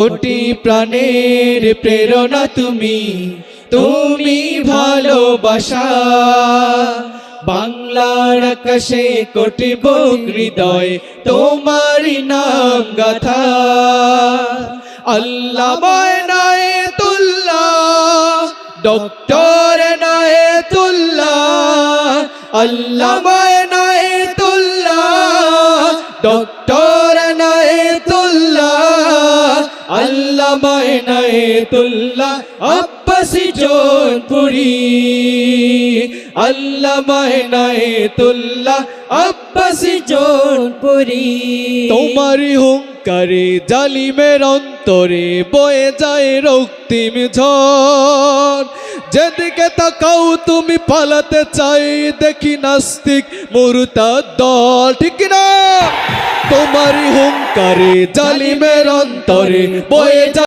কোটি প্রাণের প্রেরণা তুমি, তুমি ভালোবাসা। বাংলার আকাশে কোটি বুক হৃদয় তোমারই নাম গাথা। আল্লামা ইনায়েতুল্লাহ, ডক্টর ইনায়েতুল্লাহ, আল্লামা ইনায়েতুল্লাহ, ডক্টর ইনায়েতুল্লাহ, আল্লামা ইনায়েতুল্লাহ আব্বাসী জৌনপুরী, আল্লামা ইনায়েতুল্লাহ আব্বাসী জৌনপুরী। তোমারই হুঙ্কারে জালিমের অন্তরে বয়ে যায় রক্তিম ঝড়। যেদিকে তাকাও তুমি পালাতে চাই দেখি নাস্তিক মুরতাদ দল, ঠিক না? তোমারই হুঙ্কারে জালিমের অন্তরে বয়ে যায়